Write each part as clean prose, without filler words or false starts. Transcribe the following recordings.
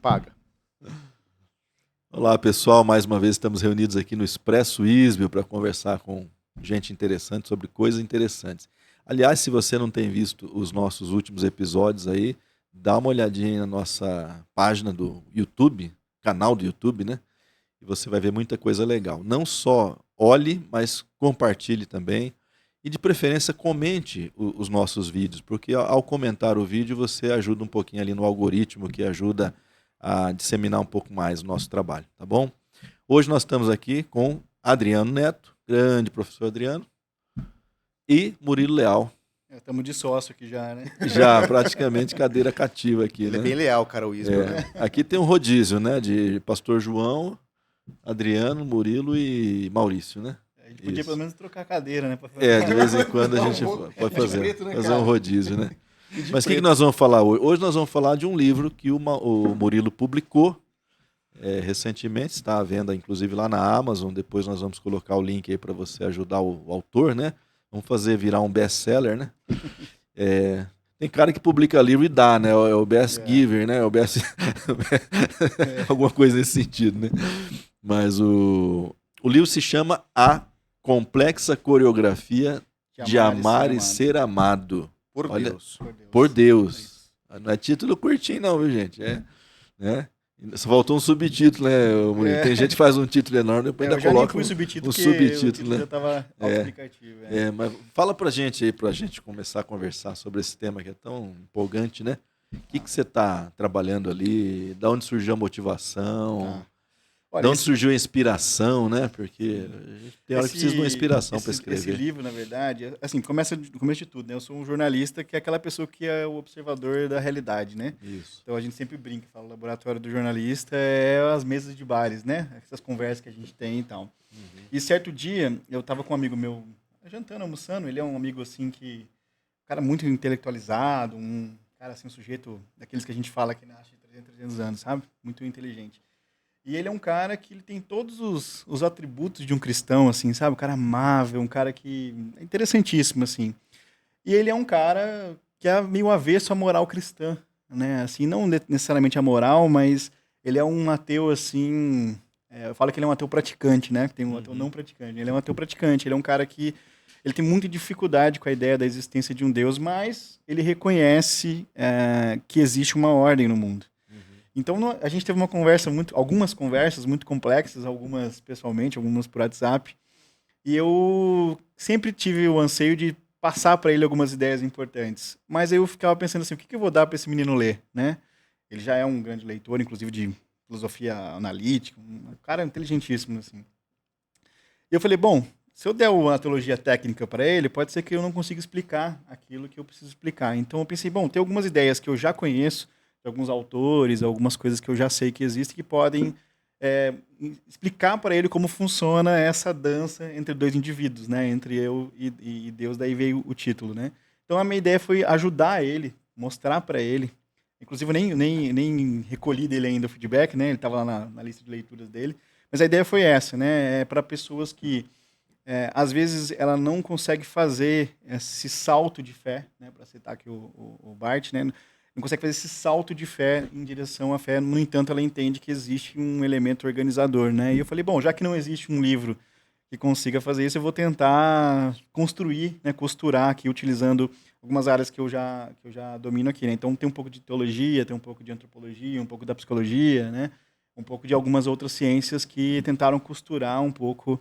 paga. Olá, pessoal. Mais uma vez estamos reunidos aqui no Expresso Isbio para conversar com gente interessante sobre coisas interessantes. Aliás, se você não tem visto os nossos últimos episódios aí, dá uma olhadinha na nossa página do YouTube, canal do YouTube, né? E você vai ver muita coisa legal. Não só olhe, mas compartilhe também. E de preferência comente os nossos vídeos, porque ao comentar o vídeo você ajuda um pouquinho ali no algoritmo que ajuda a disseminar um pouco mais o nosso trabalho, tá bom? Hoje nós estamos aqui com Adriano Neto, grande professor Adriano, e Murilo Leal. Estamos de sócio aqui já, né? Já praticamente cadeira cativa aqui, Ele né? é bem leal, cara, o Isbio, né? Aqui tem um rodízio, né? De Pastor João, Adriano, Murilo e Maurício, né? A gente podia pelo menos trocar a cadeira, né? De vez em quando a gente pode fazer, preto, né, fazer cara? um rodízio, né? Mas o que nós vamos falar hoje? Hoje nós vamos falar de um livro que o Murilo publicou recentemente, está à venda inclusive lá na Amazon, depois nós vamos colocar o link aí para você ajudar o autor, né? Vamos fazer virar um best-seller, né? Tem cara que publica livro e dá, né? É o best giver, né? É o best... Alguma coisa nesse sentido, né? Mas o livro se chama A Complexa Coreografia de Amar e Ser Amado. Por Olha, Deus. Por Deus. Não é título curtinho não, viu, gente? Né? Só faltou um subtítulo, né, Murilo? Tem gente que faz um título enorme, depois ainda coloca um subtítulo, né? Já estava explicativo. Mas fala pra gente aí, pra gente começar a conversar sobre esse tema que é tão empolgante, né? O que você está trabalhando ali? Da onde surgiu a motivação? Olha, de onde surgiu a inspiração, né? Porque a gente tem hora que precisa de uma inspiração para escrever. Esse livro, na verdade, assim, começa no começo de tudo, né? Eu sou um jornalista que é aquela pessoa que é o observador da realidade, né? Isso. Então a gente sempre brinca, fala, o laboratório do jornalista é as mesas de bares, né? Essas conversas que a gente tem e tal. E certo dia, eu estava com um amigo meu, jantando, almoçando, ele é um amigo, assim, um cara muito intelectualizado, um cara, assim, um sujeito daqueles que a gente fala que nasce de 300 anos, sabe? Muito inteligente. E ele é um cara que ele tem todos os atributos de um cristão, assim, sabe? Um cara amável, um cara que é interessantíssimo, assim. E ele é um cara que é meio avesso à moral cristã, né? Assim, não necessariamente a moral, mas ele é um ateu, assim... eu falo que ele é um ateu praticante, né? Tem um ateu não praticante. Ele é um ateu praticante. Ele é um cara que... Ele tem muita dificuldade com a ideia da existência de um Deus, mas ele reconhece que existe uma ordem no mundo. Então, a gente teve algumas conversas muito complexas, algumas pessoalmente, algumas por WhatsApp, e eu sempre tive o anseio de passar para ele algumas ideias importantes. Mas aí eu ficava pensando assim, o que eu vou dar para esse menino ler, né? Ele já é um grande leitor, inclusive de filosofia analítica, um cara inteligentíssimo, assim. E eu falei, bom, se eu der uma teologia técnica para ele, pode ser que eu não consiga explicar aquilo que eu preciso explicar. Então eu pensei, bom, tem algumas ideias que eu já conheço, de alguns autores, algumas coisas que eu já sei que existem, que podem explicar para ele como funciona essa dança entre dois indivíduos, né? Entre eu e Deus, daí veio o título, né? Então a minha ideia foi ajudar ele, mostrar para ele. Inclusive eu nem recolhi dele ainda o feedback, né? Ele estava lá na lista de leituras dele. Mas a ideia foi essa, né? Para pessoas que às vezes ela não consegue fazer esse salto de fé, né? Para citar aqui o Bart, né? Não consegue fazer esse salto de fé em direção à fé. No entanto, ela entende que existe um elemento organizador, né? E eu falei, bom, já que não existe um livro que consiga fazer isso, eu vou tentar construir, né, costurar aqui, utilizando algumas áreas que eu já domino aqui, né? Então, tem um pouco de teologia, tem um pouco de antropologia, um pouco da psicologia, né? Um pouco de algumas outras ciências que tentaram costurar um pouco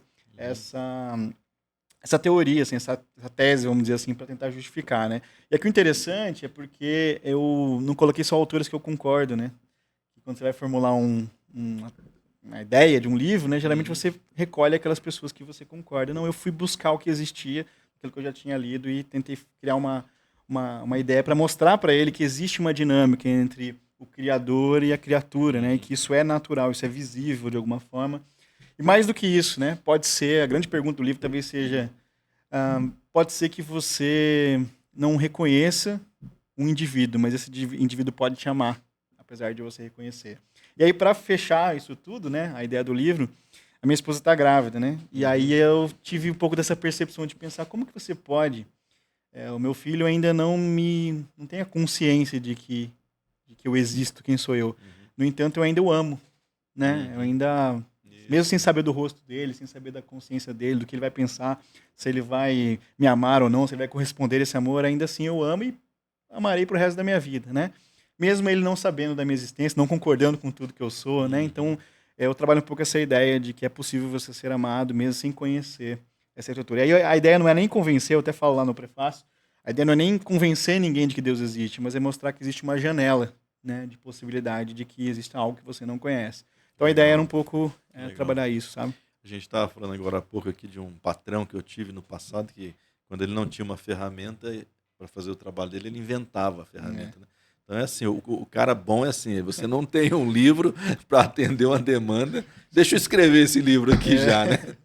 essa teoria, assim, essa tese, vamos dizer assim, para tentar justificar, né? E aqui o interessante é porque eu não coloquei só autores que eu concordo, né? Quando você vai formular uma ideia de um livro, né? Geralmente você recolhe aquelas pessoas que você concorda. Não, eu fui buscar o que existia, aquilo que eu já tinha lido e tentei criar uma ideia para mostrar para ele que existe uma dinâmica entre o criador e a criatura, né? E que isso é natural, isso é visível de alguma forma. E mais do que isso, né? Pode ser, a grande pergunta do livro talvez seja, pode ser que você não reconheça um indivíduo, mas esse indivíduo pode te amar, apesar de você reconhecer. E aí, para fechar isso tudo, né? A ideia do livro, a minha esposa está grávida, né? E aí eu tive um pouco dessa percepção de pensar, como que você pode... o meu filho ainda não tem a consciência de que eu existo, quem sou eu. No entanto, eu ainda o amo, né? Uhum. Eu ainda, mesmo sem saber do rosto dele, sem saber da consciência dele, do que ele vai pensar, se ele vai me amar ou não, se ele vai corresponder a esse amor, ainda assim eu amo e amarei pro resto da minha vida, né? Mesmo ele não sabendo da minha existência, não concordando com tudo que eu sou, né? Então, eu trabalho um pouco essa ideia de que é possível você ser amado mesmo sem conhecer essa estrutura. E aí a ideia não é nem convencer, eu até falo lá no prefácio, a ideia não é nem convencer ninguém de que Deus existe, mas é mostrar que existe uma janela, né, de possibilidade de que exista algo que você não conhece. Então a ideia era um pouco Legal. trabalhar isso, sabe? A gente estava falando agora há pouco aqui de um patrão que eu tive no passado, que quando ele não tinha uma ferramenta para fazer o trabalho dele, ele inventava a ferramenta, né? Então é assim, o cara bom é assim, você não tem um livro para atender uma demanda, deixa eu escrever esse livro aqui já, né?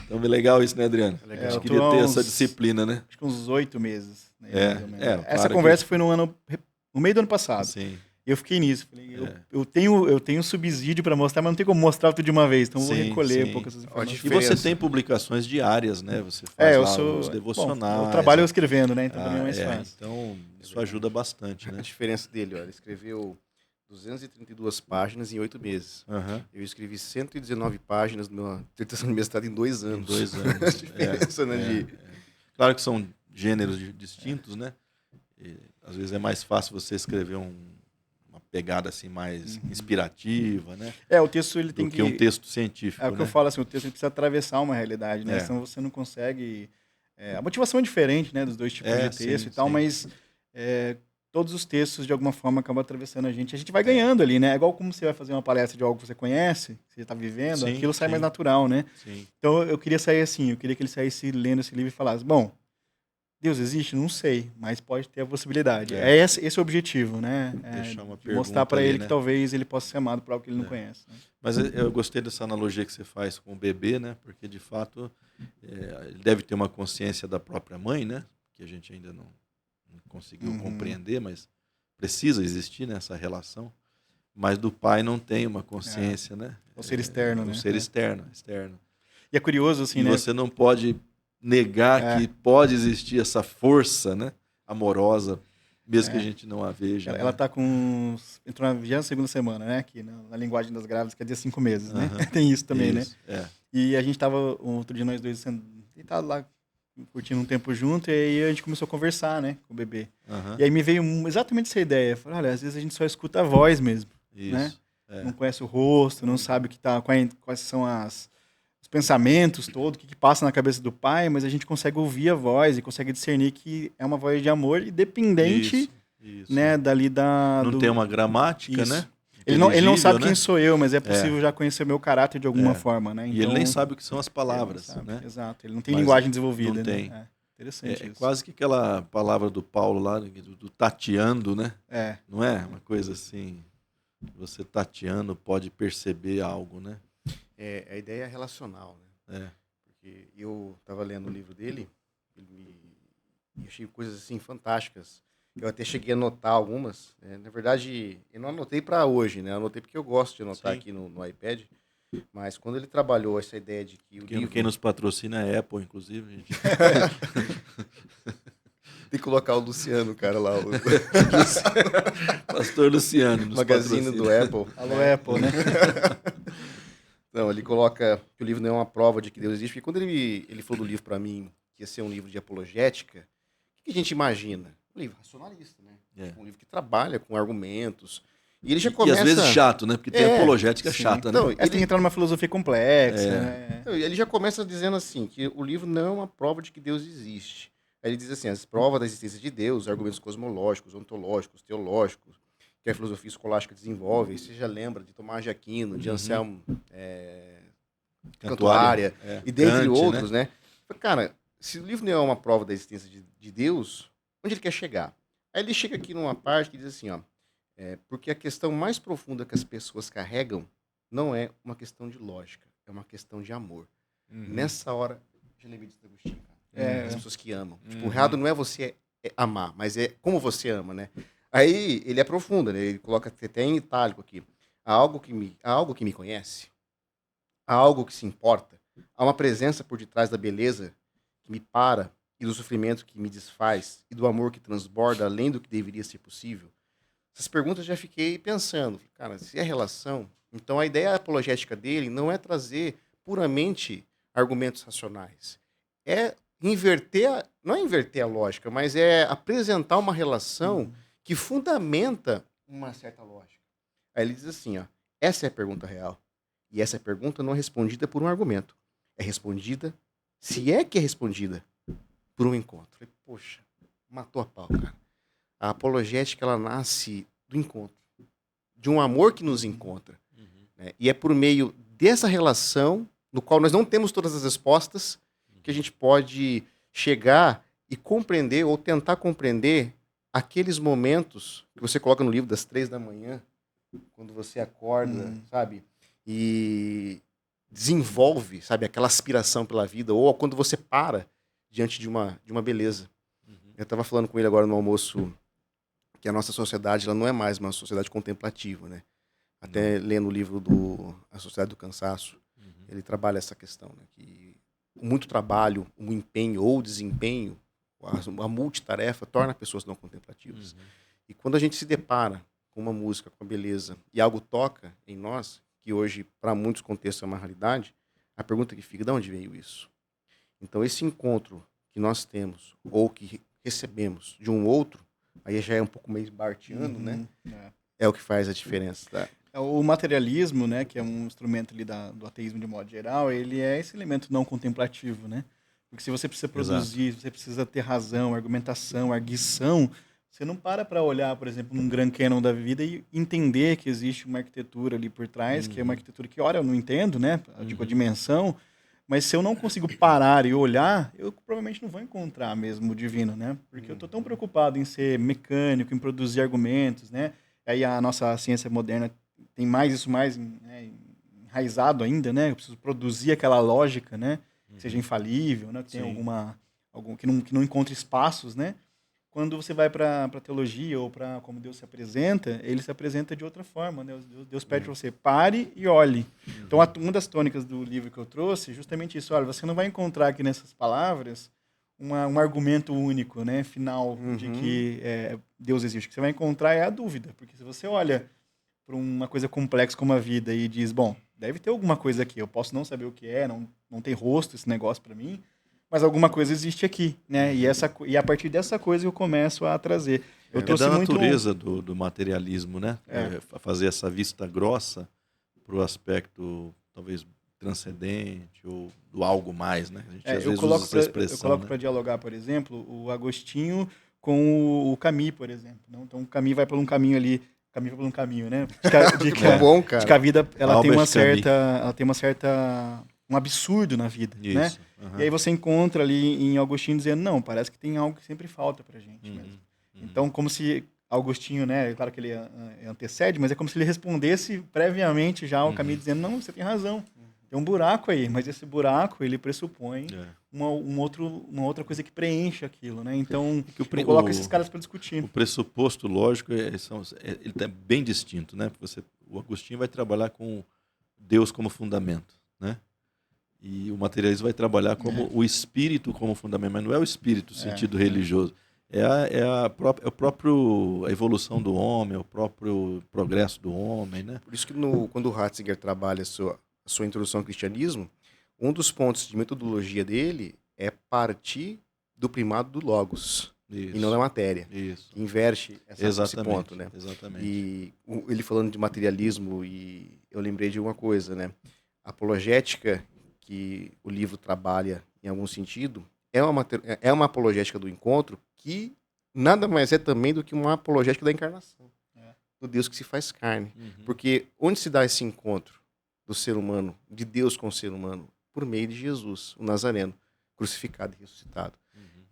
Então é legal isso, né, Adriano? É A legal. gente eu tô queria há ter uns- essa disciplina, né? Acho que uns 8 meses, né, mais ou menos. Claro Essa que- conversa foi no meio do ano passado. Sim. Eu fiquei nisso. Falei, eu tenho subsídio para mostrar, mas não tem como mostrar tudo de uma vez. Então eu vou Sim, recolher sim. um pouco essas Ó, informações. E você Diferença. tem publicações diárias, né? Você faz Eu lá sou. os Bom, devocionais. eu trabalho escrevendo, né? Então também é mais é, fácil. então isso ajuda bastante, A né? diferença dele, ó, ele escreveu 232 páginas em 8 meses. Aham. Eu escrevi 119 páginas numa dissertação de mestrado em 2 Em anos. 2 anos. A diferença, né? Claro que são gêneros distintos, né? E, às vezes é mais fácil você escrever uma pegada assim mais inspirativa, né? O texto ele tem Do que um texto científico, É o que né? eu falo assim, o texto ele precisa atravessar uma realidade, né? Senão você não consegue. A motivação é diferente, né, dos dois tipos de texto sim, e tal, sim. mas todos os textos de alguma forma acabam atravessando a gente. A gente vai ganhando ali, né? É igual como você vai fazer uma palestra de algo que você conhece, que você está vivendo, Sim, aquilo sai sim. mais natural, né? Sim. Então eu queria sair assim, eu queria que ele saísse lendo esse livro e falasse, bom, Deus existe? Não sei, mas pode ter a possibilidade. Esse é o objetivo, né? Deixar uma De mostrar pergunta para ali, ele né? que talvez ele possa ser amado por algo que ele não conhece. Né? Mas eu gostei dessa analogia que você faz com o bebê, né? Porque, de fato, ele deve ter uma consciência da própria mãe, né? Que a gente ainda não conseguiu compreender, mas precisa existir nessa relação. Mas do pai não tem uma consciência, né? É o ser externo, um né? ser externo. E é curioso, assim, E né? você não pode negar que pode existir essa força, né? Amorosa, mesmo que a gente não a veja. Ela tá com. Entrou na 22ª semana, né? Aqui na linguagem das grávidas, que é de 5 meses, né? Tem isso também, Isso, né? E a gente tava, outro dia, nós dois sendo deitados lá, curtindo um tempo junto, e aí a gente começou a conversar, né? Com o bebê. E aí me veio exatamente essa ideia. Eu falei, olha, às vezes a gente só escuta a voz mesmo, né? Não conhece o rosto, não sabe o que tá, quais são os pensamentos todos, o que passa na cabeça do pai, mas a gente consegue ouvir a voz e consegue discernir que é uma voz de amor independente, né, dali Não tem uma gramática, Isso. né? Ele não sabe né? quem sou eu, mas é possível já conhecer o meu caráter de alguma forma, né? E ele nem sabe o que são as palavras, né? Exato, ele não tem Mas linguagem desenvolvida, não tem. né? Interessante É isso. quase que aquela palavra do Paulo lá, do tateando, né? Não é? Uma coisa assim, você tateando pode perceber algo, né? A ideia é relacional, né? Porque eu estava lendo o livro dele e achei coisas assim fantásticas. Eu até cheguei a anotar algumas. Na verdade, eu não anotei para hoje, né? Eu anotei porque eu gosto de anotar aqui no iPad. Mas quando ele trabalhou essa ideia de que o livro... Quem nos patrocina é a Apple, inclusive. Gente. Tem que colocar o Luciano, cara, lá. Pastor Luciano. Nos Magazine do Apple. Alô, Apple, né? Não, ele coloca que o livro não é uma prova de que Deus existe. Porque quando ele falou do livro para mim, que ia ser um livro de apologética, o que a gente imagina? Um livro racionalista, né? Um livro que trabalha com argumentos. E ele já começa... E às vezes chato, né? Porque tem apologética chata, né? Então, ele tem que entrar numa filosofia complexa, né? Então, ele já começa dizendo assim, que o livro não é uma prova de que Deus existe. Aí ele diz assim, as provas da existência de Deus, argumentos cosmológicos, ontológicos, teológicos, que a filosofia escolástica desenvolve. Você já lembra de Tomás de Aquino, de Anselmo Cantuária, e dentre Kant, outros, né? Cara, se o livro não é uma prova da existência de Deus, onde ele quer chegar? Aí ele chega aqui numa parte que diz assim, ó, porque a questão mais profunda que as pessoas carregam não é uma questão de lógica, é uma questão de amor. Nessa hora, já lembrei disso do Agostinho, cara. As pessoas que amam. Tipo, o errado não é você amar, mas é como você ama, né? Aí ele aprofunda, né? Ele coloca até em itálico aqui. Há algo que me conhece, há algo que se importa, há uma presença por detrás da beleza que me para e do sofrimento que me desfaz e do amor que transborda além do que deveria ser possível. Essas perguntas eu já fiquei pensando. Cara, se é relação, então a ideia apologética dele não é trazer puramente argumentos racionais. É inverter, não é inverter a lógica, mas é apresentar uma relação que fundamenta uma certa lógica. Aí ele diz assim, ó, essa é a pergunta real. E essa pergunta não é respondida por um argumento. É respondida, se é que é respondida, por um encontro. Falei, poxa, matou a pau, cara. A apologética, ela nasce do encontro, de um amor que nos encontra. Né? E é por meio dessa relação, no qual nós não temos todas as respostas, que a gente pode chegar e compreender, ou tentar compreender, aqueles momentos que você coloca no livro das 3 da manhã, quando você acorda, sabe? E desenvolve, sabe, aquela aspiração pela vida, ou quando você para diante de uma beleza. Eu estava falando com ele agora no almoço que a nossa sociedade ela não é mais uma sociedade contemplativa, né? Até lendo o livro do A Sociedade do Cansaço, ele trabalha essa questão, né? Que muito trabalho, um empenho ou desempenho, a multitarefa torna pessoas não contemplativas. E quando a gente se depara com uma música, com a beleza, e algo toca em nós, que hoje, para muitos contextos, é uma realidade, a pergunta que fica, de onde veio isso? Então, esse encontro que nós temos, ou que recebemos de um outro, aí já é um pouco meio bartiano, né? É o que faz a diferença. Tá? O materialismo, né, que é um instrumento ali do ateísmo de modo geral, ele é esse elemento não contemplativo, né? Porque se você precisa produzir, você precisa ter razão, argumentação, arguição, você não para olhar, por exemplo, num Grand Canon da vida e entender que existe uma arquitetura ali por trás, que é uma arquitetura que, ora, eu não entendo, né? Digo, a dimensão, mas se eu não consigo parar e olhar, eu provavelmente não vou encontrar mesmo o divino, né? Porque eu estou tão preocupado em ser mecânico, em produzir argumentos, né? Aí a nossa ciência moderna tem isso mais né, enraizado ainda, né? Eu preciso produzir aquela lógica, né? Que seja infalível, né? Que tenha que não encontre espaços, né? Quando você vai para a teologia ou para como Deus se apresenta, ele se apresenta de outra forma, né? Deus pede para você pare e olhe. Então, uma das tônicas do livro que eu trouxe, justamente isso, olha, você não vai encontrar aqui nessas palavras um argumento único, né, final de que Deus existe. O que você vai encontrar é a dúvida, porque se você olha para uma coisa complexa como a vida e diz, bom, deve ter alguma coisa aqui, eu posso não saber o que é, não tem rosto esse negócio para mim, mas alguma coisa existe aqui, né? E a partir dessa coisa eu começo a trazer. Eu trouxe da natureza do materialismo, né? Fazer essa vista grossa para o aspecto talvez transcendente ou do algo mais, né? A gente às vezes usa essa expressão. Eu coloco né? para dialogar, por exemplo, o Agostinho com o Camus, por exemplo. Não? Então o Camus vai por um caminho ali, Camus vai por um caminho, né? Bom, cara. De que a vida ela tem Albert uma certa um absurdo na vida, Isso. né? E aí você encontra ali em Agostinho dizendo, não, parece que tem algo que sempre falta pra gente mesmo. Então, como se Agostinho, né, claro que ele antecede, mas é como se ele respondesse previamente já ao Camus dizendo, não, você tem razão, tem um buraco aí, mas esse buraco, ele pressupõe uma outra coisa que preenche aquilo, né? Então, eu coloco esses caras para discutir. O pressuposto lógico ele está bem distinto, né? O Agostinho vai trabalhar com Deus como fundamento, né? E o materialismo vai trabalhar como o espírito como fundamento, mas não é o espírito no sentido religioso. É a evolução do homem, é o próprio progresso do homem, né? Por isso que quando o Ratzinger trabalha a sua introdução ao cristianismo, um dos pontos de metodologia dele é partir do primado do logos, e não da matéria. Isso. Inverte esse ponto, né? Exatamente. E ele falando de materialismo, e eu lembrei de uma coisa, né? A apologética que o livro trabalha em algum sentido é uma apologética do encontro que nada mais é também do que uma apologética da encarnação, do Deus que se faz carne. Porque onde se dá esse encontro do ser humano, de Deus com o ser humano? Por meio de Jesus, o Nazareno, crucificado e ressuscitado.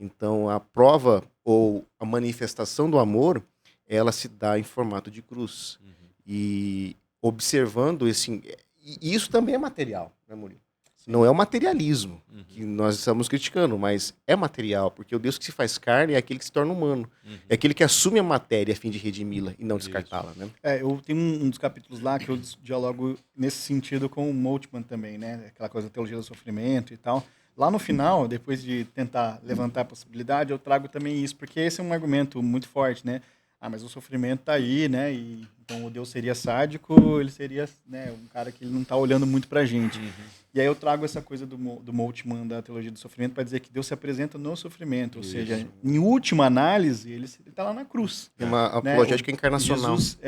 Então, a prova ou a manifestação do amor, ela se dá em formato de cruz. E observando e isso também é material, né, Murilo? Não é o materialismo que nós estamos criticando, mas é material, porque o Deus que se faz carne é aquele que se torna humano. É aquele que assume a matéria a fim de redimi-la e não descartá-la, né? Eu tenho um dos capítulos lá que eu dialogo nesse sentido com o Moltmann também, né? Aquela coisa da teologia do sofrimento e tal. Lá no final, depois de tentar levantar a possibilidade, eu trago também isso, porque esse é um argumento muito forte, né? mas o sofrimento tá aí, né? E, então o Deus seria sádico, ele seria, né, um cara que ele não tá olhando muito pra gente. E aí eu trago essa coisa do Moltmann, da teologia do sofrimento, para dizer que Deus se apresenta no sofrimento. Ou seja, em última análise, ele está lá na cruz. Tem uma né? apologética encarnacional. Jesus,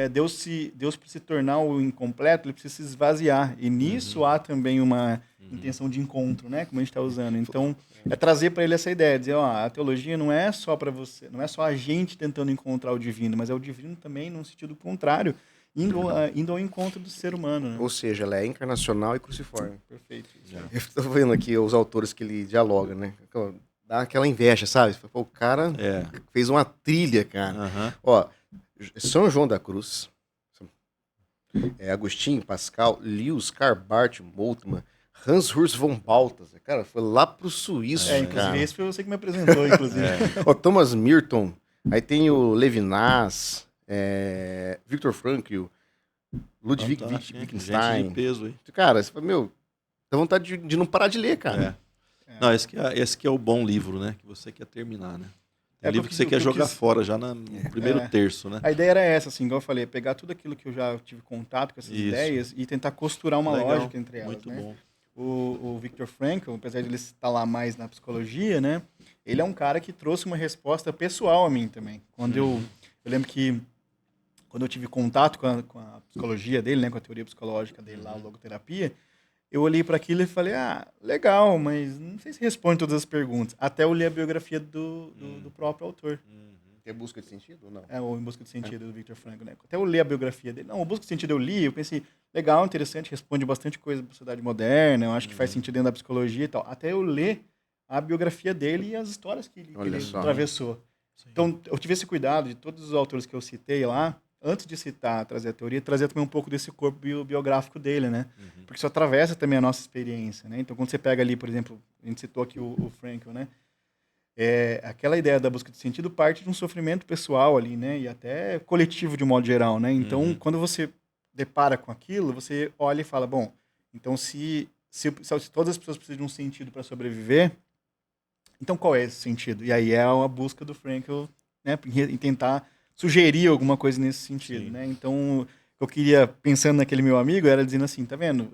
Deus para se tornar o incompleto, ele precisa se esvaziar. E nisso há também uma intenção de encontro, né? Como a gente está usando. Então, é trazer para ele essa ideia, dizer, ó, a teologia não é só para você, não é só a gente tentando encontrar o divino, mas é o divino também num sentido contrário, indo ao encontro do ser humano. Né? Ou seja, ela é encarnacional e cruciforme. Perfeito. Eu estou vendo aqui os autores que ele dialoga, né? Dá aquela inveja, sabe? Pô, o cara fez uma trilha, cara. Ó, São João da Cruz, Agostinho, Pascal, Lewis, Carbart, Moltmann, Hans Urs von Balthasar. Cara, foi lá pro Suíço, inclusive cara. esse foi você que me apresentou, inclusive. Ó, Thomas Merton, aí tem o Levinas, Viktor Frankl, Ludwig Wittgenstein. Gente de peso, hein? Cara, você fala, meu, dá vontade de não parar de ler, cara. Não, esse que é o bom livro, né? Que você quer terminar, né? É um livro que você quer eu jogar quis- fora já no primeiro terço, né? A ideia era essa, assim, igual eu falei, pegar tudo aquilo que eu já tive contato com essas Isso. ideias e tentar costurar uma Legal, lógica entre elas, muito né? bom. O Viktor Frankl, apesar de ele estar lá mais na psicologia, né? Ele é um cara que trouxe uma resposta pessoal a mim também. Quando eu lembro que quando eu tive contato com a psicologia dele, né, com a teoria psicológica dele lá, a logoterapia, eu olhei para aquilo e falei, legal, mas não sei se responde todas as perguntas. Até eu li a biografia do próprio autor. Tem busca de sentido ou não? O Em Busca de Sentido, do Viktor Frankl, né? Até eu li a biografia dele. Não, o Busca de Sentido eu li, eu pensei, legal, interessante, responde bastante coisa da sociedade moderna, eu acho que faz sentido dentro da psicologia e tal. Até eu ler a biografia dele e as histórias que ele só. atravessou. Então, eu tive esse cuidado de todos os autores que eu citei lá, antes de citar, trazer a teoria, trazer também um pouco desse corpo biográfico dele, né? Porque isso atravessa também a nossa experiência, né? Então, quando você pega ali, por exemplo, a gente citou aqui o Frankl, né? Aquela ideia da busca de sentido parte de um sofrimento pessoal ali, né? E até coletivo de um modo geral, né? Então, quando você depara com aquilo, você olha e fala, bom, então se todas as pessoas precisam de um sentido para sobreviver, então qual é esse sentido? E aí é a busca do Frankl, né? Em tentar sugerir alguma coisa nesse sentido, né? Então, eu queria, pensando naquele meu amigo, era dizendo assim, tá vendo?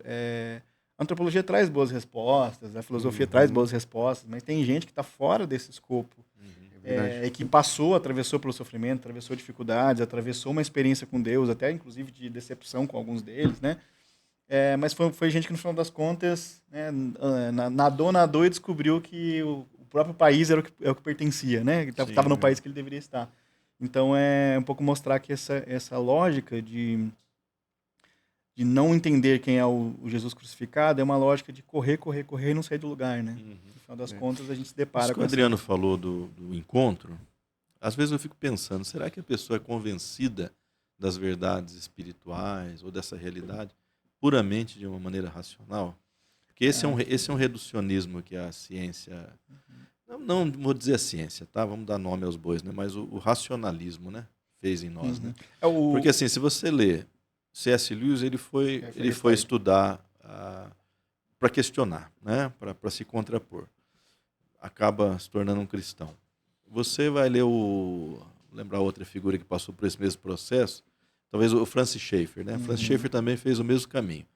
A antropologia traz boas respostas, a filosofia traz boas respostas, mas tem gente que está fora desse escopo. E que atravessou pelo sofrimento, atravessou dificuldades, atravessou uma experiência com Deus, até inclusive de decepção com alguns deles, né? Mas foi gente que, no final das contas, né, nadou e descobriu que o próprio país era o que pertencia, né? Que estava no país que ele deveria estar. Então, é um pouco mostrar que essa lógica de não entender quem é o Jesus crucificado é uma lógica de correr e não sair do lugar, né? No final das contas, a gente se depara Isso com que o Adriano falou do encontro, às vezes eu fico pensando, será que a pessoa é convencida das verdades espirituais ou dessa realidade puramente de uma maneira racional? Porque esse é um reducionismo que a ciência... Não vou dizer a ciência, tá? Vamos dar nome aos bois, né? Mas o racionalismo, né? Fez em nós, né? Porque assim, se você lê C.S. Lewis, ele foi estudar para questionar, né? Para se contrapor. Acaba se tornando um cristão. Você vai ler lembrar outra figura que passou por esse mesmo processo, talvez o Francis Schaeffer, né? Francis Schaeffer também fez o mesmo caminho.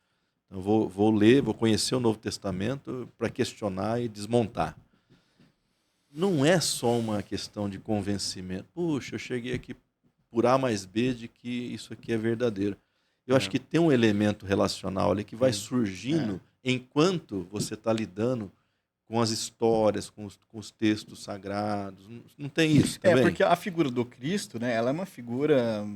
Então, vou ler, vou conhecer o Novo Testamento para questionar e desmontar. Não é só uma questão de convencimento. Puxa, eu cheguei aqui por A mais B de que isso aqui é verdadeiro. Eu acho que tem um elemento relacional ali que vai surgindo enquanto você está lidando com as histórias, com os textos sagrados. Não tem isso também? Porque a figura do Cristo, né? Ela é uma figura...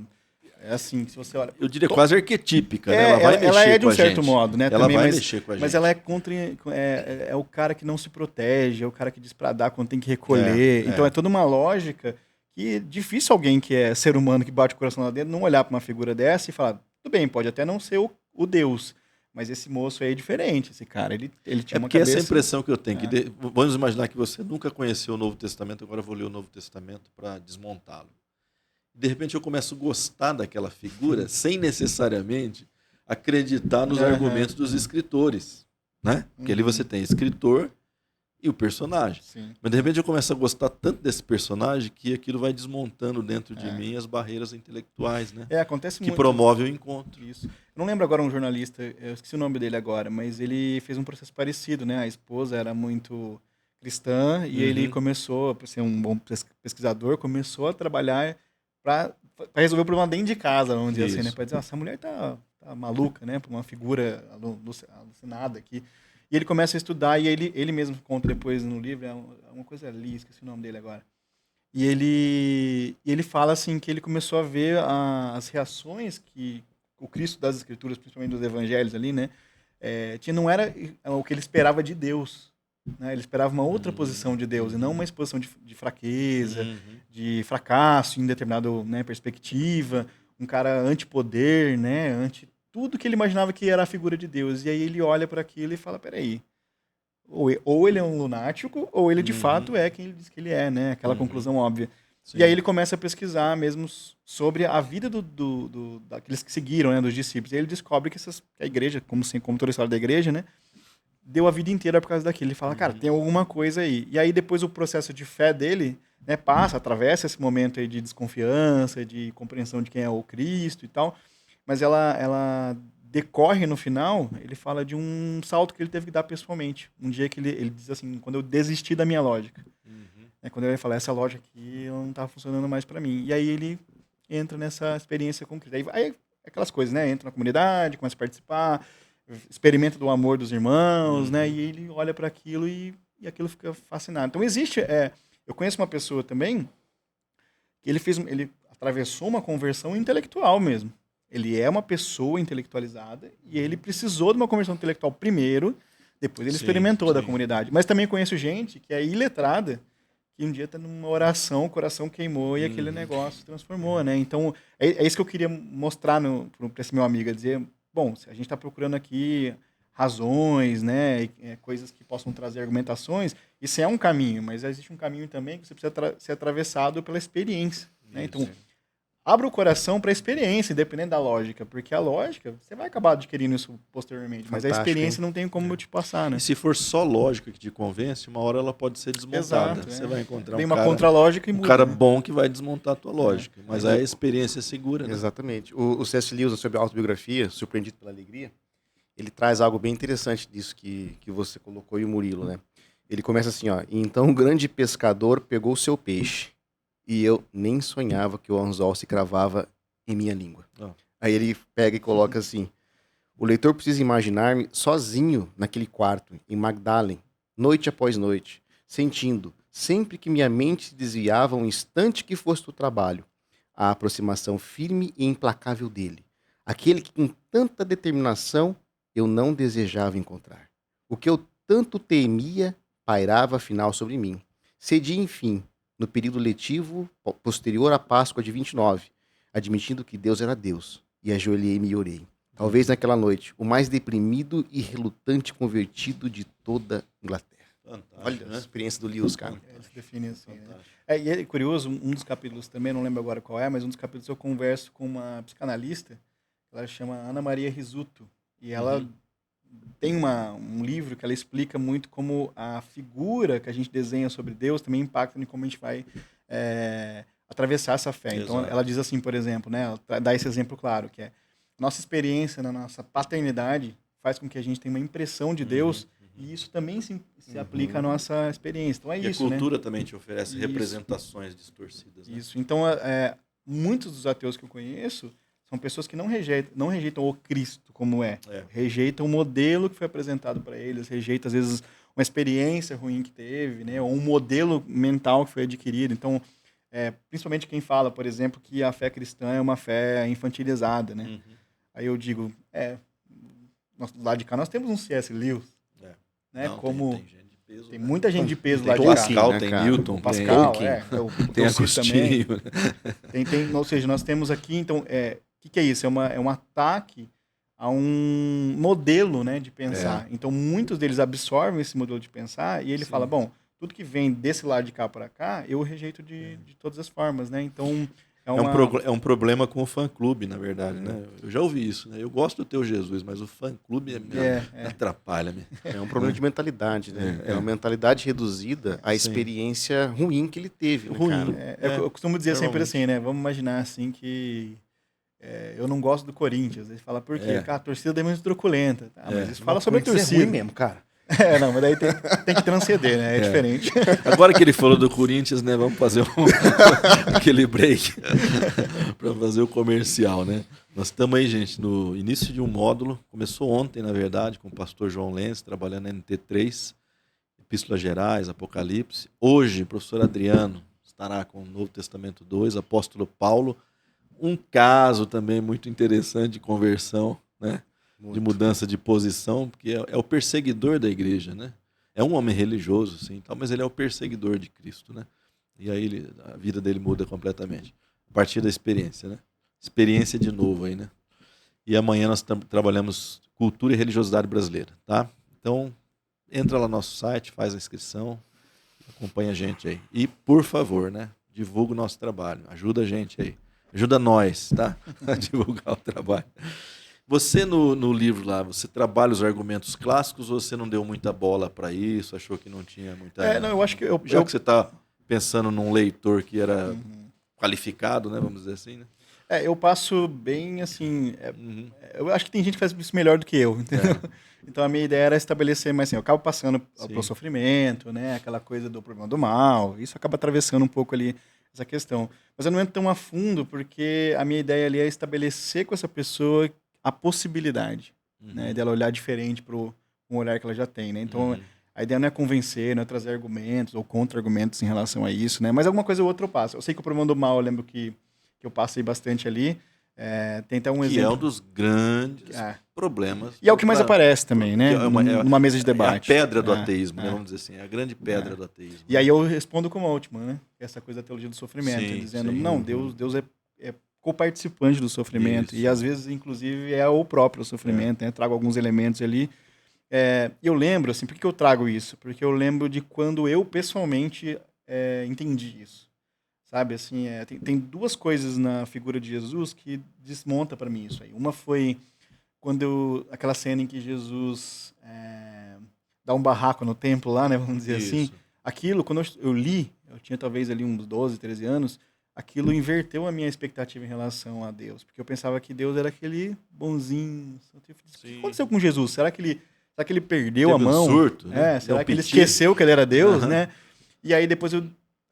assim, se você olha... Eu diria quase arquetípica, né? Ela vai mexer ela é de um com a certo gente. modo, né? Ela também, vai mexer com a gente. Mas ela é o cara que não se protege, é o cara que diz pra dar quando tem que recolher. Então é toda uma lógica que é difícil alguém que é ser humano, que bate o coração lá dentro, não olhar pra uma figura dessa e falar, tudo bem, pode até não ser o Deus, mas esse moço aí é diferente, esse cara, ele tinha uma cabeça... essa impressão que eu tenho, vamos imaginar que você nunca conheceu o Novo Testamento, agora eu vou ler o Novo Testamento para desmontá-lo. De repente eu começo a gostar daquela figura sem necessariamente acreditar nos argumentos dos escritores, né? Porque ali você tem escritor e o personagem. Sim. Mas de repente eu começo a gostar tanto desse personagem que aquilo vai desmontando dentro de mim as barreiras intelectuais, né? Acontece Que muito. promove o encontro. Isso. Eu não lembro agora um jornalista, eu esqueci o nome dele agora, mas ele fez um processo parecido, né? A esposa era muito cristã e ele começou, por ser um bom pesquisador, começou a trabalhar para resolver o problema dentro de casa, vamos dizer assim, né? Para dizer, essa mulher tá maluca, né? Por uma figura alucinada aqui. E ele começa a estudar e ele mesmo conta depois no livro, é uma coisa ali, esqueci o nome dele agora. E ele fala assim que ele começou a ver as reações que o Cristo das Escrituras, principalmente dos Evangelhos ali, né, não era o que ele esperava de Deus, né? Ele esperava uma outra posição de Deus e não uma exposição de fraqueza, de fracasso em determinada, né, perspectiva, um cara antipoder, né, anti tudo que ele imaginava que era a figura de Deus. E aí ele olha para aquilo e fala, peraí, ou ele é um lunático, ou ele de fato é quem ele diz que ele é, né? Aquela conclusão óbvia. Sim. E aí ele começa a pesquisar mesmo sobre a vida daqueles que seguiram, né, dos discípulos. E aí ele descobre que a igreja, como toda a história da igreja, né, deu a vida inteira por causa daquilo. Ele fala, cara, tem alguma coisa aí. E aí depois o processo de fé dele, né, atravessa esse momento aí de desconfiança, de compreensão de quem é o Cristo e tal. Mas ela decorre no final, ele fala de um salto que ele teve que dar pessoalmente. Um dia que ele diz assim, quando eu desisti da minha lógica. Quando ele fala, essa lógica aqui não está funcionando mais para mim. E aí ele entra nessa experiência com Cristo. Aí aquelas coisas, né? Entra na comunidade, começa a participar, experimenta do amor dos irmãos, né? E ele olha para aquilo e aquilo fica fascinado. Então existe... eu conheço uma pessoa também que ele atravessou uma conversão intelectual mesmo. Ele é uma pessoa intelectualizada e ele precisou de uma conversão intelectual primeiro, depois ele experimentou da comunidade. Mas também conheço gente que é iletrada, que um dia está numa oração, o coração queimou e aquele negócio se transformou, né? Então, é isso que eu queria mostrar para esse meu amigo, dizer, bom, se a gente está procurando aqui razões, né, coisas que possam trazer argumentações, isso é um caminho, mas existe um caminho também que você precisa ser atravessado pela experiência, né? Então, abra o coração para a experiência, independente da lógica, porque a lógica, você vai acabar adquirindo isso posteriormente, mas a experiência não tem como te passar, né? E se for só lógica que te convence, uma hora ela pode ser desmontada. Exato, você vai encontrar uma contra-lógica e muda, cara né? bom que vai desmontar a tua lógica, mas a experiência é segura, né? Exatamente. O C.S. Lewis, sobre a autobiografia, Surpreendido pela Alegria, ele traz algo bem interessante disso que você colocou e o Murilo, né? Ele começa assim, ó, então um grande pescador pegou o seu peixe, e eu nem sonhava que o anzol se cravava em minha língua. Aí ele pega e coloca assim, o leitor precisa imaginar-me sozinho naquele quarto, em Magdalen, noite após noite, sentindo, sempre que minha mente se desviava um instante que fosse do trabalho, a aproximação firme e implacável dele, aquele que com tanta determinação eu não desejava encontrar. O que eu tanto temia pairava afinal sobre mim. Cedi, enfim, no período letivo posterior à Páscoa de 29, admitindo que Deus era Deus, e ajoelhei-me e orei. Talvez naquela noite, o mais deprimido e relutante convertido de toda a Inglaterra. Fantástico, olha a experiência do Lewis, cara. Ele se define assim, né? E é curioso, um dos capítulos também, não lembro agora qual é, mas um dos capítulos eu converso com uma psicanalista, ela chama Ana Maria Risuto, e ela tem um livro que ela explica muito como a figura que a gente desenha sobre Deus também impacta em como a gente vai atravessar essa fé. Exato. Então, ela diz assim, por exemplo, né, ela dá esse exemplo claro, que é nossa experiência na nossa paternidade faz com que a gente tenha uma impressão de Deus e isso também se aplica à nossa experiência. Então, e isso, a cultura, né? também te oferece representações distorcidas. Né? Isso. Então, muitos dos ateus que eu conheço são pessoas que não rejeitam o Cristo como rejeitam o modelo que foi apresentado para eles, rejeitam, às vezes, uma experiência ruim que teve, né? Ou um modelo mental que foi adquirido. Então, principalmente quem fala, por exemplo, que a fé cristã é uma fé infantilizada, né? Aí eu digo, do lado de cá nós temos um C.S. Lewis, né? Não, como... tem gente de peso, tem né? muita gente de peso lá de cá. Tem Pascal, tem Newton, o Pascal, tem Agostinho. Ou seja, nós temos aqui, então, que é isso? É um ataque a um modelo, né, de pensar. Então, muitos deles absorvem esse modelo de pensar e ele fala, bom, tudo que vem desse lado de cá para cá, eu rejeito de todas as formas, né? Então, É uma... É um problema com o fã-clube, na verdade, né? Eu já ouvi isso, né? Eu gosto do teu Jesus, mas o fã-clube me atrapalha. É um problema de mentalidade, né? É uma mentalidade reduzida à Sim. experiência ruim que ele teve, né, Ruim. cara? Eu costumo dizer sempre Normalmente. assim, né? Vamos imaginar assim que eu não gosto do Corinthians. Ele fala, por quê? Porque a torcida é muito truculenta. Tá, mas isso fala sobre a Corinthians torcida. é ruim mesmo, cara. Não, mas daí tem que transcender, né? É diferente. Agora que ele falou do Corinthians, né? Vamos fazer aquele break para fazer o comercial, né? Nós estamos aí, gente, no início de um módulo. Começou ontem, na verdade, com o pastor João Lenz, trabalhando na NT3, Epístolas Gerais, Apocalipse. Hoje, o professor Adriano estará com o Novo Testamento 2, Apóstolo Paulo. Um caso também muito interessante de conversão, né? De mudança de posição, porque é o perseguidor da igreja, né? É um homem religioso, sim, tal, mas ele é o perseguidor de Cristo, né? E aí a vida dele muda completamente a partir da experiência, né? Experiência de novo aí, né? E amanhã nós trabalhamos cultura e religiosidade brasileira, tá? Então entra lá no nosso site, faz a inscrição, acompanha a gente aí. E por favor, né? Divulga o nosso trabalho, ajuda a gente aí, ajuda nós, tá? A divulgar o trabalho. Você, no livro lá, você trabalha os argumentos clássicos ou você não deu muita bola para isso, achou que não tinha muita... Não, eu acho que Já que você está pensando num leitor que era qualificado, né, vamos dizer assim, né? eu passo bem, assim... Eu acho que tem gente que faz isso melhor do que eu, entendeu? Então a minha ideia era estabelecer, mas assim, eu acabo passando pro sofrimento, né? Aquela coisa do problema do mal, isso acaba atravessando um pouco ali essa questão. Mas eu não entro tão a fundo, porque a minha ideia ali é estabelecer com essa pessoa a possibilidade, né, dela olhar diferente para um olhar que ela já tem, né? Então, a ideia não é convencer, não é trazer argumentos ou contra-argumentos em relação a isso, né? Mas alguma coisa ou outra eu passo. Eu sei que o problema do mal, eu lembro que eu passei bastante ali. Tem até um que exemplo. É um dos grandes problemas. E é o que mais aparece também, né? Numa mesa de debate. É a pedra do ateísmo, né? Vamos dizer assim, é a grande pedra do ateísmo. E aí eu respondo como a última, né? Essa coisa da teologia do sofrimento, Sim, dizendo, sim. não, Deus é co-participante do sofrimento. Isso. E às vezes, inclusive, é o próprio sofrimento, né? Trago alguns elementos ali. Eu lembro, assim, por que eu trago isso? Porque eu lembro de quando eu, pessoalmente, entendi isso. Sabe, assim, tem duas coisas na figura de Jesus que desmonta para mim isso aí. Uma foi aquela cena em que Jesus dá um barraco no templo lá, né? Vamos dizer assim. Aquilo, quando eu li, eu tinha talvez ali uns 12, 13 anos, aquilo inverteu a minha expectativa em relação a Deus. Porque eu pensava que Deus era aquele bonzinho. O que aconteceu com Jesus? Será que ele perdeu a mão? Surto, né? Será que ele esqueceu que ele era Deus, né? E aí depois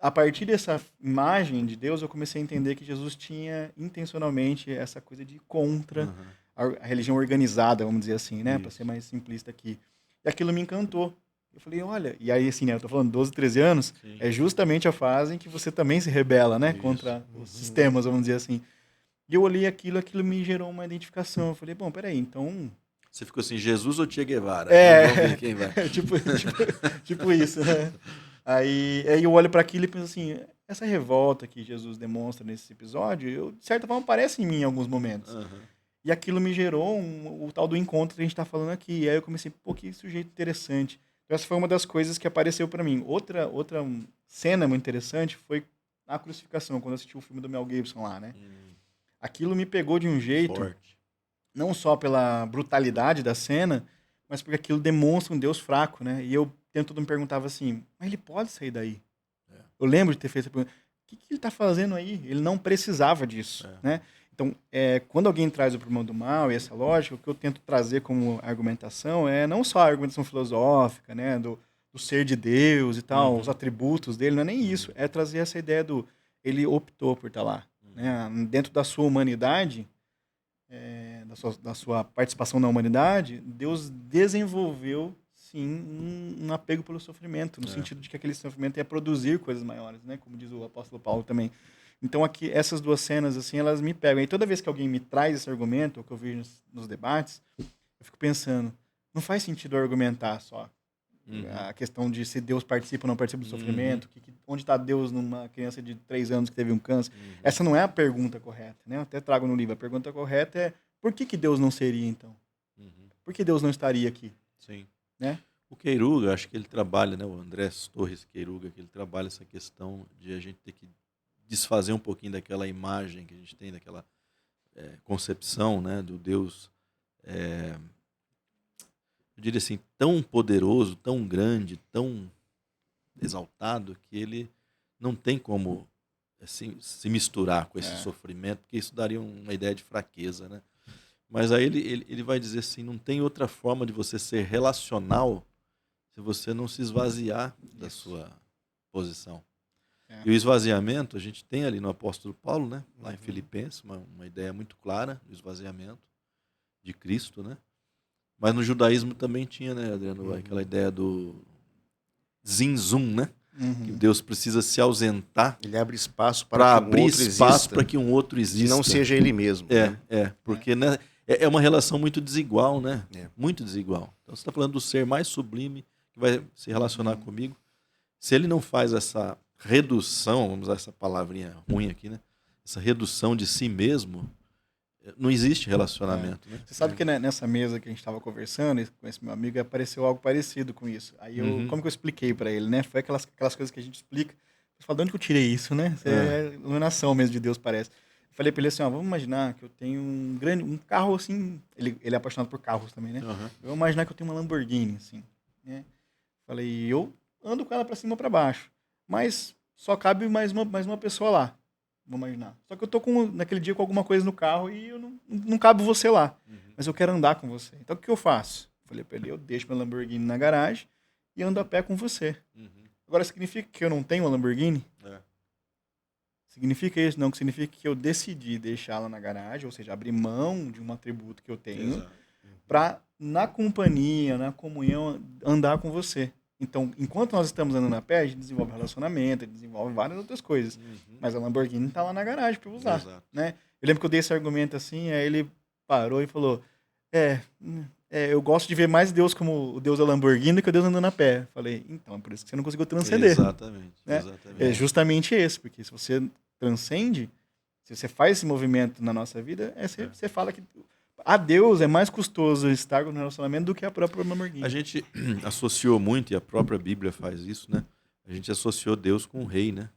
a partir dessa imagem de Deus, eu comecei a entender que Jesus tinha intencionalmente essa coisa de ir contra a religião organizada, vamos dizer assim, né? Para ser mais simplista aqui. E aquilo me encantou. Eu falei, olha, e aí assim, né, eu tô falando 12, 13 anos, é justamente a fase em que você também se rebela, né, contra os sistemas, vamos dizer assim. E eu olhei aquilo me gerou uma identificação. Eu falei, bom, peraí, então... Você ficou assim, Jesus ou Che Guevara? Vamos ver quem vai. tipo isso, né? Aí eu olho para aquilo e penso assim, essa revolta que Jesus demonstra nesse episódio, de certa forma, aparece em mim em alguns momentos. E aquilo me gerou o tal do encontro que a gente está falando aqui. E aí eu comecei, pô, que sujeito interessante. Então essa foi uma das coisas que apareceu para mim. Outra cena muito interessante foi a crucificação, quando eu assisti o filme do Mel Gibson lá, né? Aquilo me pegou de um jeito, Forte. Não só pela brutalidade da cena, mas porque aquilo demonstra um Deus fraco, né? E eu me perguntava assim, mas ele pode sair daí? Eu lembro de ter feito essa pergunta. O que ele está fazendo aí? Ele não precisava disso, né? Então, quando alguém traz o problema do mal e essa lógica, o que eu tento trazer como argumentação é não só a argumentação filosófica, né, do ser de Deus e tal, os atributos dele, não é nem isso. É trazer essa ideia ele optou por estar lá. Né? Dentro da sua humanidade, da sua participação na humanidade, Deus desenvolveu, sim, um apego pelo sofrimento, no sentido de que aquele sofrimento ia produzir coisas maiores, né? Como diz o apóstolo Paulo também. Então, aqui, essas duas cenas, assim, elas me pegam. E toda vez que alguém me traz esse argumento, ou que eu vejo nos debates, eu fico pensando, não faz sentido eu argumentar só a questão de se Deus participa ou não participa do sofrimento, onde está Deus numa criança de 3 anos que teve um câncer. Essa não é a pergunta correta, né? Eu até trago no livro. A pergunta correta é, por que Deus não seria, então? Por que Deus não estaria aqui? Sim. Né? O Queiruga, acho que ele trabalha, né? O André Torres Queiruga, que ele trabalha essa questão de a gente ter que desfazer um pouquinho daquela imagem que a gente tem, daquela concepção, né, do Deus, eu diria assim, tão poderoso, tão grande, tão exaltado, que ele não tem como assim, se misturar com esse sofrimento, porque isso daria uma ideia de fraqueza, né? Mas aí ele vai dizer assim, não tem outra forma de você ser relacional se você não se esvaziar da sua posição. E o esvaziamento, a gente tem ali no apóstolo Paulo, né? Lá em Filipenses, uma ideia muito clara do esvaziamento de Cristo, né? Mas no judaísmo também tinha, né, Adriano, aquela ideia do zinzum, né? Que Deus precisa se ausentar. Ele abre espaço para para que um abrir outro espaço exista, para que um outro exista. que não seja ele mesmo. Né? Porque né, é uma relação muito desigual, né? É. Muito desigual. Então você está falando do ser mais sublime que vai se relacionar comigo. Se ele não faz essa redução, vamos usar essa palavrinha ruim aqui, né? Essa redução de si mesmo, não existe relacionamento. Né? Você sabe que nessa mesa que a gente estava conversando com esse meu amigo, apareceu algo parecido com isso. Aí como que eu expliquei para ele, né? Foi aquelas coisas que a gente explica. Você fala, de onde que eu tirei isso, né? É iluminação mesmo de Deus, parece. Eu falei para ele assim, ó, vamos imaginar que eu tenho um carro assim, ele é apaixonado por carros também, né? Vamos imaginar que eu tenho uma Lamborghini, assim, né? Falei, eu ando com ela para cima e para baixo, mas só cabe mais uma pessoa lá. Vamos imaginar. Só que eu tô naquele dia com alguma coisa no carro e eu não cabe você lá. Mas eu quero andar com você. Então o que eu faço? Falei pra ele, eu deixo meu Lamborghini na garagem e ando a pé com você. Agora, significa que eu não tenho uma Lamborghini? Significa isso? Não, que significa que eu decidi deixá-la na garagem, ou seja, abrir mão de um atributo que eu tenho para, na companhia, na comunhão, andar com você. Então, enquanto nós estamos andando a pé, a gente desenvolve relacionamento, a gente desenvolve várias outras coisas. Mas a Lamborghini está lá na garagem para usar. Né? Eu lembro que eu dei esse argumento assim, aí ele parou e falou, eu gosto de ver mais Deus como o Deus da Lamborghini do que o Deus andando a pé. Falei, então, é por isso que você não conseguiu transcender. Exatamente. Né? É justamente esse, porque se você transcende, se você faz esse movimento na nossa vida, você fala que a Deus é mais custoso estar no relacionamento do que a própria Lamborghini. A gente associou muito, e a própria Bíblia faz isso, né? A gente associou Deus com o rei, né?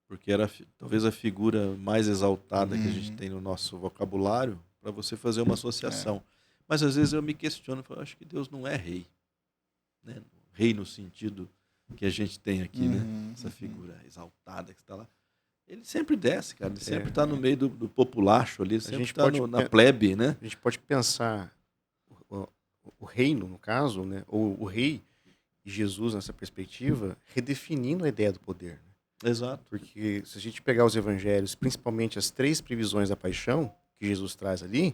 Porque era talvez a figura mais exaltada que a gente tem no nosso vocabulário para você fazer uma associação. Mas às vezes eu me questiono, eu acho que Deus não é rei. Né? Rei no sentido que a gente tem aqui, né? Essa figura exaltada que está lá. Ele sempre desce, cara. Ele sempre está no meio do populacho ali, sempre está na plebe, né? A gente pode pensar o reino, no caso, né? Ou o rei e Jesus, nessa perspectiva, redefinindo a ideia do poder. Né? Exato. Porque se a gente pegar os evangelhos, principalmente as 3 previsões da paixão que Jesus traz ali,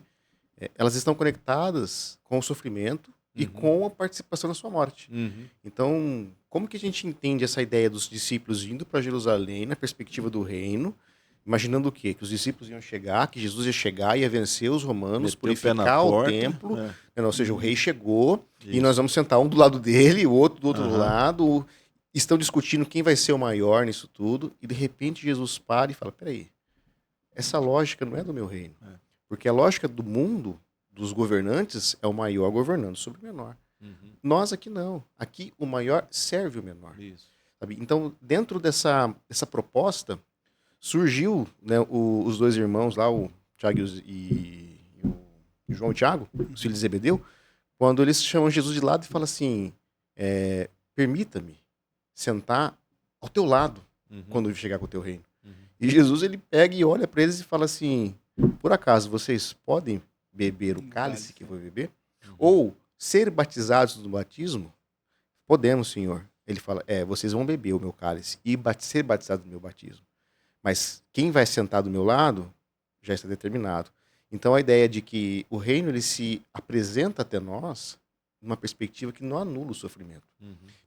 elas estão conectadas com o sofrimento e com a participação na sua morte. Então, como que a gente entende essa ideia dos discípulos indo para Jerusalém na perspectiva do reino, imaginando o quê? Que os discípulos iam chegar, que Jesus ia chegar, ia vencer os romanos, purificar o templo, ou seja, o rei chegou e nós vamos sentar um do lado dele, o outro do outro lado, estão discutindo quem vai ser o maior nisso tudo, e de repente Jesus para e fala, peraí, essa lógica não é do meu reino. Porque a lógica do mundo, dos governantes, é o maior governando sobre o menor. Nós aqui não. Aqui o maior serve o menor. Isso. Sabe? Então, dentro dessa proposta, surgiu, né, os 2 irmãos lá, o Tiago e o João e Tiago, os filhos de Zebedeu, quando eles chamam Jesus de lado e falam assim, permita-me sentar ao teu lado quando eu chegar com o teu reino. E Jesus, ele pega e olha para eles e fala assim, por acaso vocês podem beber o cálice que eu vou beber? Ou ser batizados no batismo? Podemos, Senhor. Ele fala, vocês vão beber o meu cálice e ser batizados no meu batismo. Mas quem vai sentar do meu lado já está determinado. Então a ideia de que o reino ele se apresenta até nós numa perspectiva que não anula o sofrimento.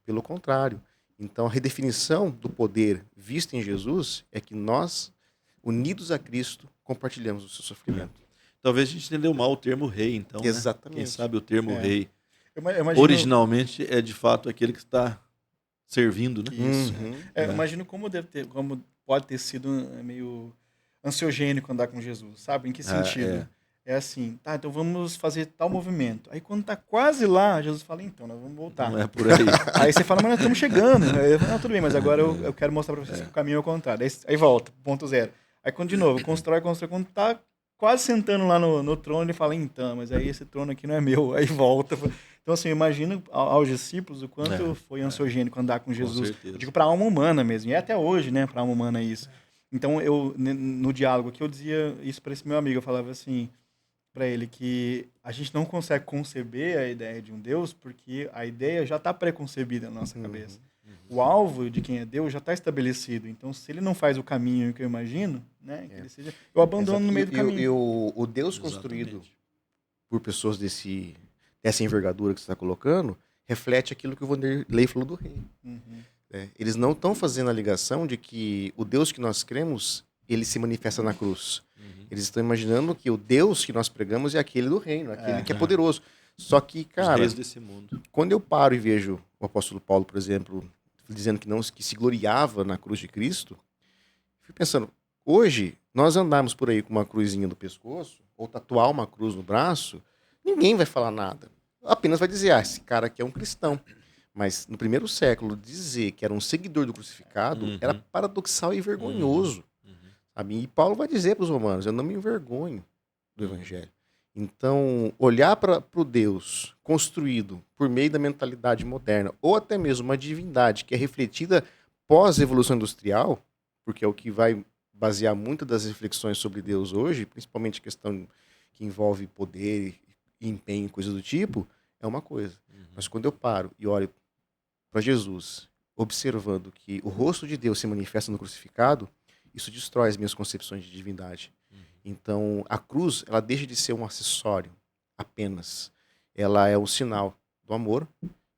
Pelo contrário. Então a redefinição do poder visto em Jesus é que nós, unidos a Cristo, compartilhamos o seu sofrimento. Talvez a gente entendeu mal o termo rei, então. Exatamente. Né? Quem sabe o termo rei. Eu imagino... Originalmente é de fato aquele que está servindo, né? Isso. Eu imagino como pode ter sido meio ansiogênico andar com Jesus, sabe? Em que sentido? é assim, tá, então vamos fazer tal movimento. Aí quando tá quase lá, Jesus fala, então, nós vamos voltar. Não é por aí. Aí você fala, mas nós estamos chegando. Aí eu falo, não, tudo bem, mas agora eu quero mostrar pra vocês que o caminho é o contrário. Aí volta, ponto zero. Aí quando de novo, constrói. Quando tá quase sentando lá no trono, ele fala, então, mas aí esse trono aqui não é meu. Aí volta. Então, assim, eu imagino aos discípulos o quanto foi ansiogênico andar com Jesus. certeza. Eu digo pra alma humana mesmo. E é até hoje, né, pra alma humana isso. Então, no diálogo aqui, eu dizia isso para esse meu amigo. Eu falava assim para ele que a gente não consegue conceber a ideia de um Deus porque a ideia já está preconcebida na nossa cabeça. O alvo de quem é Deus já está estabelecido. Então, se ele não faz o caminho que eu imagino, né, que ele seja, eu abandono no meio do caminho. E o Deus construído por pessoas dessa envergadura que você está colocando reflete aquilo que o Vanderlei falou do reino. Eles não estão fazendo a ligação de que o Deus que nós cremos, ele se manifesta na cruz. Eles estão imaginando que o Deus que nós pregamos é aquele do reino, aquele que é poderoso. Só que, cara, os reis desse mundo. Quando eu paro e vejo o apóstolo Paulo, por exemplo, dizendo que se gloriava na cruz de Cristo, fico pensando, hoje nós andarmos por aí com uma cruzinha no pescoço, ou tatuar uma cruz no braço, ninguém vai falar nada. Apenas vai dizer, esse cara aqui é um cristão. Mas no primeiro século, dizer que era um seguidor do crucificado era paradoxal e vergonhoso. Sabe? E Paulo vai dizer para os romanos, eu não me envergonho do evangelho. Então, olhar para o Deus construído por meio da mentalidade moderna, ou até mesmo uma divindade que é refletida pós-evolução industrial, porque é o que vai basear muitas das reflexões sobre Deus hoje, principalmente a questão que envolve poder, empenho, coisa do tipo, é uma coisa. Mas quando eu paro e olho para Jesus, observando que o rosto de Deus se manifesta no crucificado, isso destrói as minhas concepções de divindade. Então, a cruz, ela deixa de ser um acessório apenas. Ela é o sinal do amor.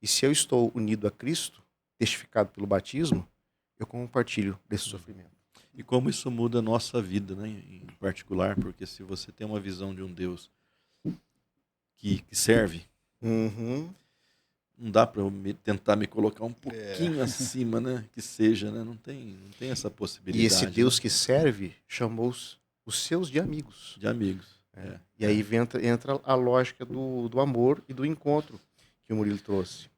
E se eu estou unido a Cristo, testificado pelo batismo, eu compartilho desse sofrimento. E como isso muda a nossa vida, né, em particular, porque se você tem uma visão de um Deus que serve, não dá para eu tentar me colocar um pouquinho acima, né, que seja, né, não tem essa possibilidade. E esse Deus que serve chamou os seus de amigos. De amigos. E aí entra a lógica do amor e do encontro que o Murilo trouxe.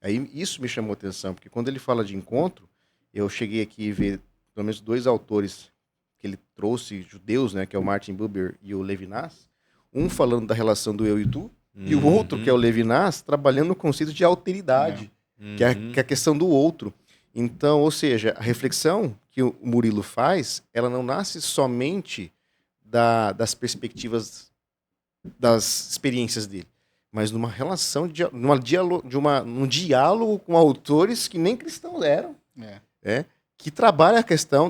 Aí isso me chamou a atenção, porque quando ele fala de encontro, eu cheguei aqui a ver pelo menos 2 autores que ele trouxe, judeus, né, que é o Martin Buber e o Levinas, um falando da relação do eu e tu, e o outro, que é o Levinas, trabalhando no conceito de alteridade, que é a questão do outro. Então, ou seja, a reflexão que o Murilo faz, ela não nasce somente das perspectivas, das experiências dele, mas numa relação, num diálogo com autores que nem cristãos eram, que trabalha a questão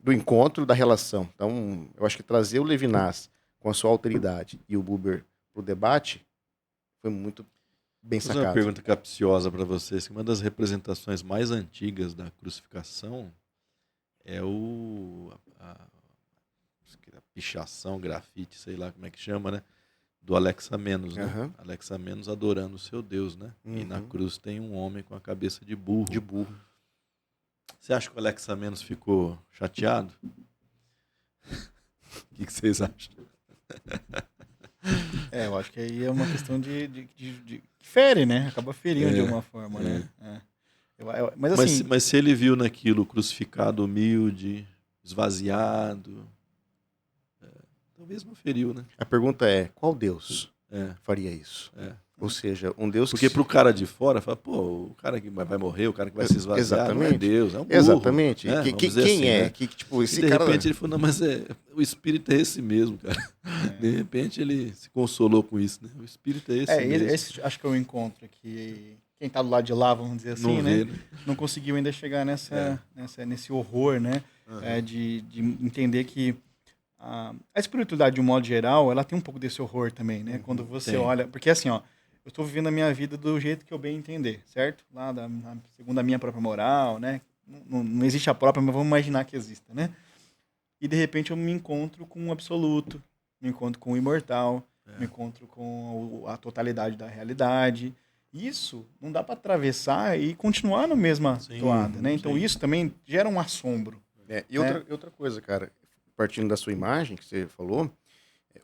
do encontro, da relação. Então, eu acho que trazer o Levinas com a sua alteridade e o Buber para o debate foi muito bem Vou fazer sacado. uma pergunta capciosa para vocês. Uma das representações mais antigas da crucificação é a pichação, grafite, sei lá como é que chama, né? Do Alexamenos, né? Alexamenos adorando o seu Deus, né? E na cruz tem um homem com a cabeça de burro. De burro. Você acha que o Alexamenos ficou chateado? O que vocês acham? Eu acho que aí é uma questão de fere, né? Acaba ferindo de alguma forma, né? Mas assim... Mas se ele viu naquilo crucificado, humilde, esvaziado, talvez não feriu, né? A pergunta é, qual Deus faria isso? Ou seja, um Deus Porque pro cara de fora, fala, pô, o cara que vai morrer, o cara que vai se esvaziar, não é Deus, é um burro. Exatamente. Né? Quem assim, é? Né? Tipo, esse e de cara... repente ele falou, não, mas o espírito é esse mesmo, cara. De repente ele se consolou com isso, né? O espírito é esse mesmo. Esse acho que é o encontro que quem tá do lado de lá, vamos dizer assim, não né? Vê, né? Não conseguiu ainda chegar nesse horror, né? De entender que a espiritualidade, de um modo geral, ela tem um pouco desse horror também, né? Quando você olha... Porque assim, ó, eu estou vivendo a minha vida do jeito que eu bem entender, certo? Lá, segundo a minha própria moral, né? Não existe a própria, mas vamos imaginar que exista, né? E, de repente, eu me encontro com o absoluto, me encontro com o imortal, me encontro com a totalidade da realidade. Isso não dá para atravessar e continuar na mesma toada, né? Então, isso também gera um assombro. E outra coisa, cara, partindo da sua imagem que você falou,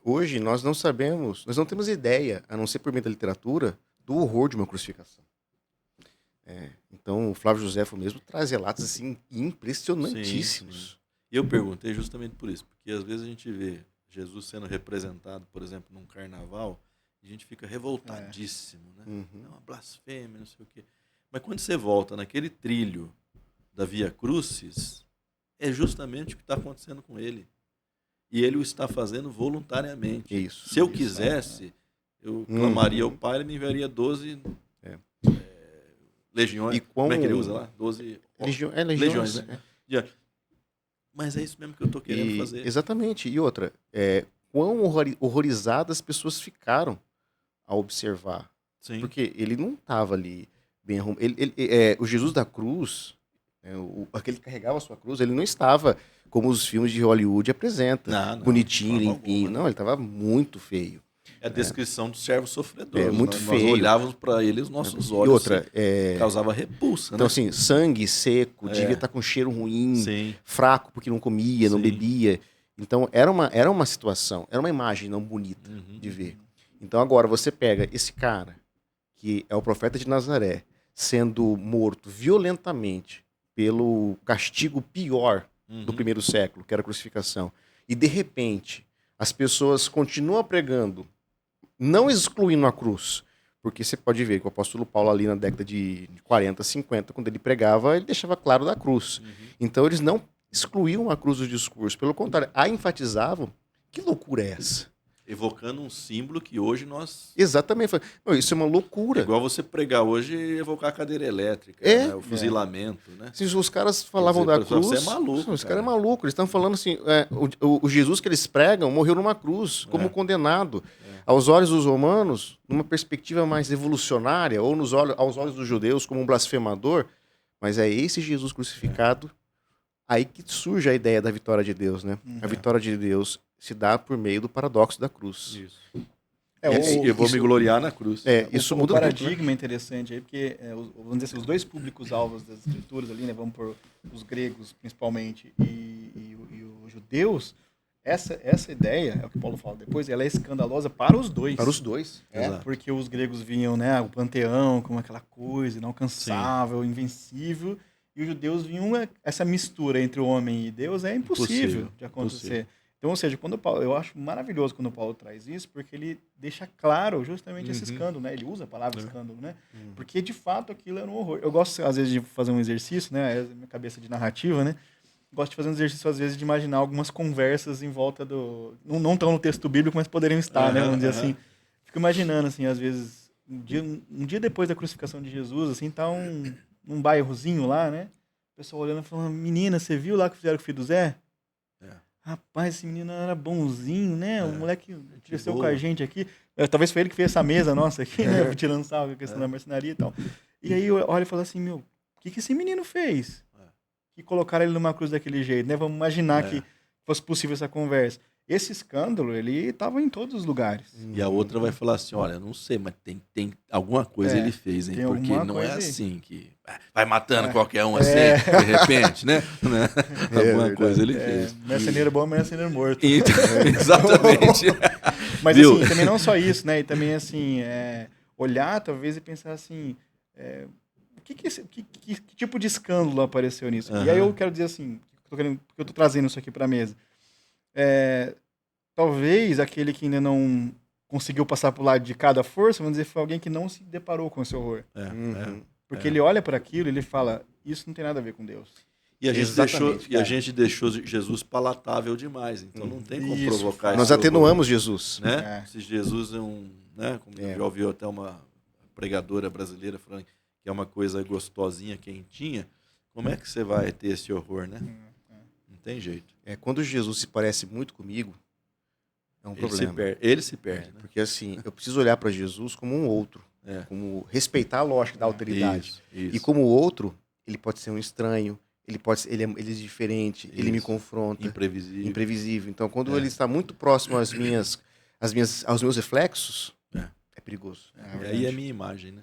Hoje nós não sabemos, nós não temos ideia, a não ser por meio da literatura, do horror de uma crucificação. Então o Flávio Josefo mesmo traz relatos assim impressionantíssimos. E eu perguntei justamente por isso, porque às vezes a gente vê Jesus sendo representado, por exemplo, num carnaval, e a gente fica revoltadíssimo, né? É uma blasfêmia, não sei o quê. Mas quando você volta naquele trilho da Via Crucis, é justamente o que está acontecendo com ele. E ele o está fazendo voluntariamente. Isso. Se eu quisesse, eu clamaria ao Pai, ele me enviaria 12 legiões. E Como é que ele usa lá? 12 legiões, né? Mas é isso mesmo que eu estou querendo fazer. Exatamente. E outra, quão horrorizadas as pessoas ficaram ao observar. Sim. Porque ele não estava ali bem arrumado. O Jesus da cruz, aquele que carregava a sua cruz, ele não estava como os filmes de Hollywood apresentam. Não, bonitinho, limpinho. alguma, né? Não, ele estava muito feio. É a descrição do servo sofredor. Muito nós feio. olhávamos para ele, os nossos olhos E outra, causava repulsa. então né? assim, sangue seco, devia estar com cheiro ruim, Sim. fraco porque não comia, não Sim. bebia. Então era uma situação, era uma imagem não bonita de ver. Então agora você pega esse cara, que é o profeta de Nazaré, sendo morto violentamente pelo castigo pior do primeiro século, que era a crucificação, e de repente as pessoas continuam pregando, não excluindo a cruz, porque você pode ver que o apóstolo Paulo ali na década de 40, 50, quando ele pregava, ele deixava claro da cruz. Então eles não excluíam a cruz do discurso, pelo contrário, a enfatizavam. Que loucura é essa? Evocando um símbolo que hoje nós... Exatamente. Não, isso é uma loucura. É igual você pregar hoje e evocar a cadeira elétrica, né? O fuzilamento, né? Se os caras falavam Quer da dizer, cruz... você é maluco, Os cara. caras é maluco. Eles estão falando assim, o Jesus que eles pregam morreu numa cruz, como condenado. Aos olhos dos romanos, numa perspectiva mais evolucionária, ou aos olhos dos judeus como um blasfemador, mas é esse Jesus crucificado, aí que surge a ideia da vitória de Deus, né? A vitória de Deus se dá por meio do paradoxo da cruz. Isso. O Eu vou me gloriar na cruz. Isso o muda paradigma tudo, né? é interessante aí, porque, vamos dizer assim, os dois públicos-alvos das escrituras ali, né, vamos por os gregos, principalmente, e os judeus, essa ideia, é o que Paulo fala depois, ela é escandalosa para os dois. Para os dois. Exato. Porque os gregos viam, né, o panteão como aquela coisa inalcançável, invencível, e os judeus viam essa mistura entre o homem e Deus é impossível de acontecer. Impossível. Então, ou seja, eu acho maravilhoso quando o Paulo traz isso, porque ele deixa claro justamente esse escândalo, né? Ele usa a palavra escândalo, né? Porque, de fato, aquilo era um horror. Eu gosto, às vezes, de fazer um exercício, né? Minha cabeça de narrativa, né? Gosto de fazer um exercício, às vezes, de imaginar algumas conversas em volta do... Não estão no texto bíblico, mas poderiam estar, né? Vamos dizer assim. Fico imaginando, assim, às vezes, um dia depois da crucificação de Jesus, assim, tá num bairrozinho lá, né? O pessoal olhando e falando, menina, você viu lá o que fizeram com o filho do Zé? Rapaz, esse menino era bonzinho, né? O moleque cresceu com a gente aqui. Talvez foi ele que fez essa mesa nossa aqui, né? Tirando salvo a questão da marcenaria e tal. E aí eu olho e falo assim, o que esse menino fez? Que colocaram ele numa cruz daquele jeito, né? Vamos imaginar que fosse possível essa conversa. Esse escândalo, ele estava em todos os lugares. E a outra vai falar assim, olha, não sei, mas tem alguma coisa ele fez, hein? Porque não é assim que vai matando qualquer um assim, de repente, né? Alguma coisa ele fez. Merceneiro bom, merceneiro morto. Então, exatamente. Mas assim, também não só isso, né? E também assim, olhar talvez e pensar assim, que tipo de escândalo apareceu nisso? E aí eu quero dizer assim, porque eu tô trazendo isso aqui para a mesa. Talvez aquele que ainda não conseguiu passar por lado de cada força, vamos dizer, foi alguém que não se deparou com esse horror. Porque ele olha para aquilo e ele fala, isso não tem nada a ver com Deus. E a gente deixou Jesus palatável demais, então não tem como provocar isso. Nós atenuamos Jesus. Né? Se Jesus é né? Como já ouviu até uma pregadora brasileira falando que é uma coisa gostosinha, quentinha, como é que você vai ter esse horror, né? Não tem jeito. Quando Jesus se parece muito comigo, é um problema. Ele se perde, né? Porque assim, eu preciso olhar para Jesus como um outro, como respeitar a lógica da autoridade. Isso. E como outro, ele pode ser um estranho, ele é diferente, ele me confronta. Imprevisível. Então, quando ele está muito próximo aos meus reflexos, é perigoso. Aí é a minha imagem, né?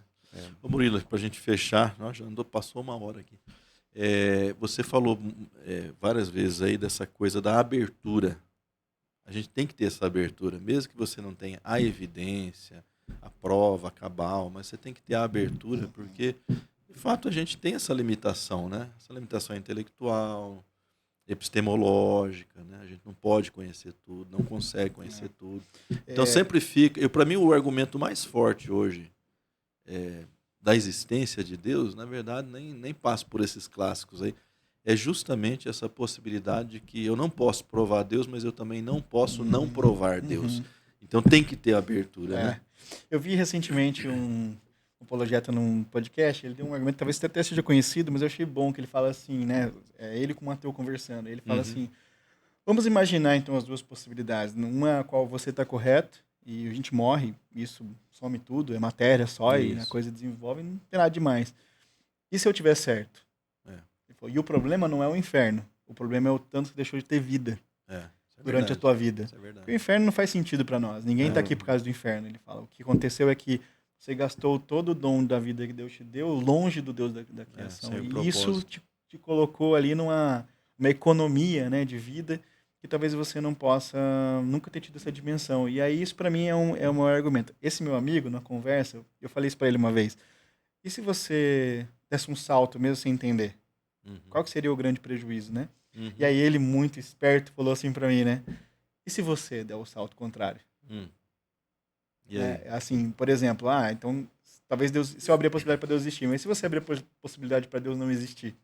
Ô Murilo, para a gente fechar, já passou uma hora aqui. Você falou várias vezes aí dessa coisa da abertura A gente tem que ter essa abertura, mesmo que você não tenha a evidência, a prova, a cabal, mas você tem que ter a abertura, porque, de fato, a gente tem essa limitação, né? Essa limitação intelectual, epistemológica, né? A gente não pode conhecer tudo, não consegue conhecer tudo. Então, sempre fica... Para mim, o argumento mais forte hoje da existência de Deus, na verdade, nem passa por esses clássicos aí, é justamente essa possibilidade de que eu não posso provar Deus, mas eu também não posso não provar Deus. Então tem que ter abertura, né? Eu vi recentemente um apologeta num podcast, ele deu um argumento, talvez até seja conhecido, mas eu achei bom que ele fala assim, né? Ele com um ateu conversando, ele fala assim, vamos imaginar então as duas possibilidades, numa a qual você está correto e a gente morre, isso some tudo, é matéria só e a coisa desenvolve, não tem nada demais. E se eu tiver certo? E o problema não é o inferno. O problema é o tanto que deixou de ter vida durante a tua vida. Porque o inferno não faz sentido para nós. Ninguém está aqui por causa do inferno. Ele fala, o que aconteceu é que você gastou todo o dom da vida que Deus te deu longe do Deus da criação. E isso te colocou ali numa economia, né, de vida que talvez você não possa nunca ter tido essa dimensão. E aí isso para mim é um maior argumento. Esse meu amigo, na conversa, eu falei isso para ele uma vez. E se você desse um salto mesmo sem entender? Qual que seria o grande prejuízo, né? E aí ele, muito esperto, falou assim pra mim, né? E se você der o salto contrário? E aí? Assim, por exemplo, então, talvez Deus... Se eu abrir a possibilidade para Deus existir, mas se você abrir a possibilidade para Deus não existir?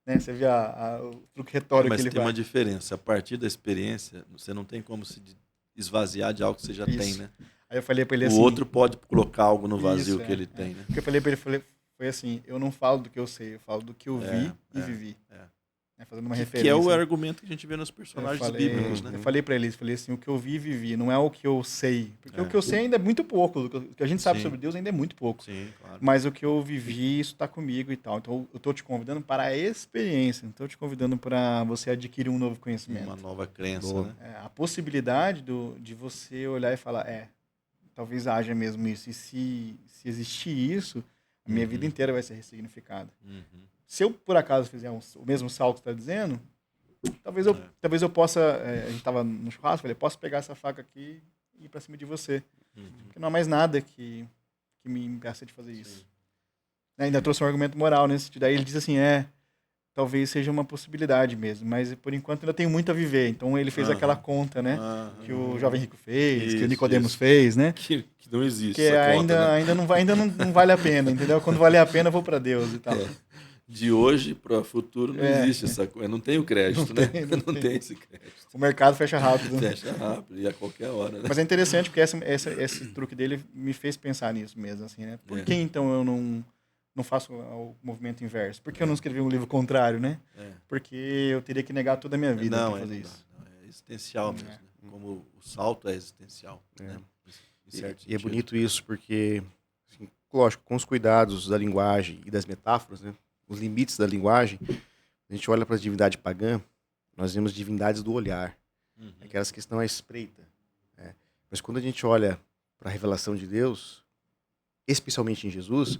Né? Você vê o truque retórico que ele Mas tem vai. uma diferença. A partir da experiência, você não tem como se esvaziar de algo que você já tem, né? Aí eu falei pra ele assim... O outro pode colocar algo no vazio que ele tem, né? O que eu falei pra ele foi assim, eu não falo do que eu sei, eu falo do que eu vi e vivi. Fazendo uma referência. Que é o argumento que a gente vê nos personagens bíblicos, né? Eu falei pra ele, assim, o que eu vi e vivi, não é o que eu sei. Porque o que eu sei ainda é muito pouco, o que a gente sabe sobre Deus ainda é muito pouco. Sim, claro. Mas o que eu vivi, isso tá comigo e tal. Então eu tô te convidando para a experiência, não tô te convidando para você adquirir um novo conhecimento. Uma nova crença, né? A possibilidade de você olhar e falar, talvez haja mesmo isso. E se existir isso, a minha vida inteira vai ser ressignificada. Se eu, por acaso, fizer o mesmo salto que você está dizendo, talvez eu possa... a gente estava no churrasco, eu falei, posso pegar essa faca aqui e ir para cima de você. Porque não há mais nada que me impeça de fazer isso. Ainda trouxe um argumento moral nesse sentido. Daí ele diz assim, talvez seja uma possibilidade mesmo, mas por enquanto ainda tenho muito a viver. Então ele fez aquela conta, né? Que o Jovem Rico fez, que o Nicodemos fez, né? Que não existe que essa ainda, conta, né? ainda não vale a pena, entendeu? Quando vale a pena, eu vou para Deus e tal. De hoje para o futuro não existe essa coisa. Não tem o crédito, não tem esse crédito. O mercado fecha rápido. Fecha rápido e a qualquer hora, né? Mas é interessante porque esse truque dele me fez pensar nisso mesmo, assim, né? Por que então eu não faço o movimento inverso? Por que eu não escrevi um livro contrário, né? Porque eu teria que negar toda a minha vida para fazer isso. É existencial mesmo, né? Como o salto é existencial. Né? E é bonito isso porque, assim, lógico, com os cuidados da linguagem e das metáforas, né? Os limites da linguagem, a gente olha para a divindade pagã, nós vemos divindades do olhar, aquelas que estão à espreita. Né? Mas quando a gente olha para a revelação de Deus, especialmente em Jesus,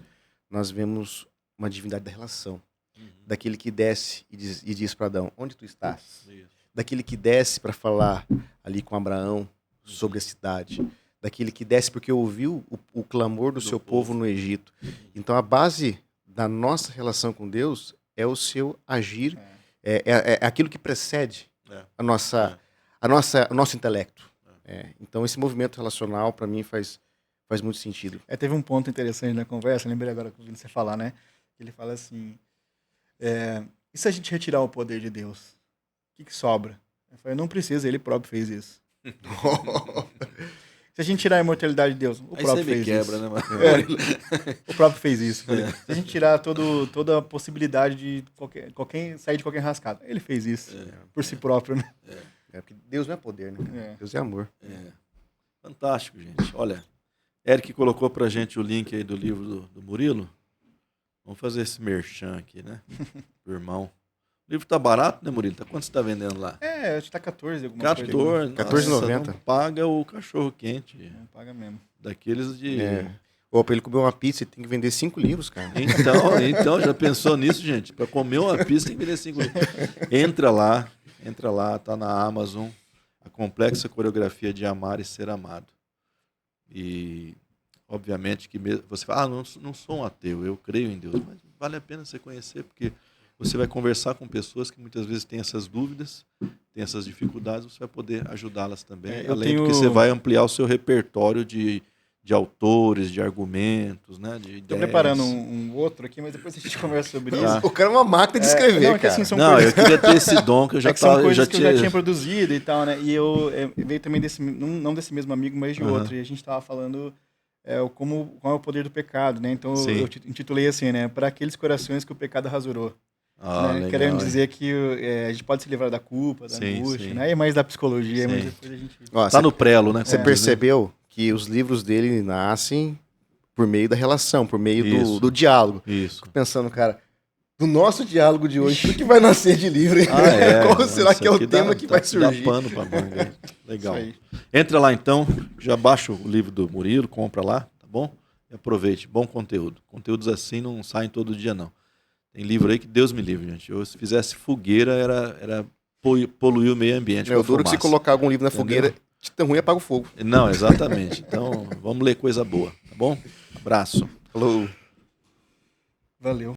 nós vemos uma divindade da relação. Daquele que desce e diz para Adão, onde tu estás? Daquele que desce para falar ali com Abraão sobre a cidade. Daquele que desce porque ouviu o clamor do seu povo no Egito. Então a base da nossa relação com Deus é o seu agir, é aquilo que precede o nosso intelecto. Então esse movimento relacional, para mim, faz muito sentido. Teve um ponto interessante na conversa, lembrei agora que você falar, né? Ele fala assim, e se a gente retirar o poder de Deus? O que sobra? Eu falei, não precisa, ele próprio fez isso. Se a gente tirar a imortalidade de Deus, o próprio fez isso. Né, o próprio fez isso. Se a gente tirar toda a possibilidade de sair de qualquer rascada, ele fez isso por si próprio, né? Porque Deus não é poder, né? Deus é amor. Fantástico, gente. Olha, Eric colocou pra gente o link aí do livro do Murilo. Vamos fazer esse merchan aqui, né? Do irmão. O livro tá barato, né, Murilo? Quanto você tá vendendo lá? Acho que tá 14 alguma coisa. 14,90. Não paga o cachorro quente. Não paga mesmo. Daqueles de... Pra ele comer uma pizza, ele tem que vender 5 livros, cara. Então, já pensou nisso, gente? Pra comer uma pizza, tem que vender 5 livros. Entra lá, tá na Amazon. A complexa coreografia de amar e ser amado. E, obviamente, que você fala, não sou um ateu, eu creio em Deus. Mas vale a pena você conhecer, porque você vai conversar com pessoas que muitas vezes têm essas dúvidas, têm essas dificuldades, você vai poder ajudá-las também. Além de que você vai ampliar o seu repertório de autores, de argumentos, né? Estou preparando um outro aqui, mas depois a gente conversa sobre isso. O cara é uma máquina de escrever, não, cara. Assim, são não, coisas... eu queria ter esse dom que eu já são coisas que eu já tinha produzido e tal, né? E eu veio também não desse mesmo amigo, mas de outro. E a gente estava falando qual é o poder do pecado, né? Então eu intitulei assim, né? Para aqueles corações que o pecado rasurou. Né? Querendo dizer que a gente pode se livrar da culpa, da angústia, né? E mais da psicologia, mas depois a gente... Tá no prelo, né? Você percebeu que os livros dele nascem por meio da relação, por meio do diálogo. Isso. Fico pensando, cara, do nosso diálogo de hoje, o que vai nascer de livro? Qual será que é o tema que vai surgir? Dá pano pra manga. Legal. Entra lá então, já baixa o livro do Murilo, compra lá, tá bom? E aproveite, bom conteúdo. Conteúdos assim não saem todo dia, não. Tem livro aí que Deus me livre, gente. Eu, se fizesse fogueira, era poluir o meio ambiente. Eu duro que se colocar algum livro na fogueira, de tão ruim apaga o fogo. Não, exatamente. Então, vamos ler coisa boa, tá bom? Abraço. Falou. Valeu.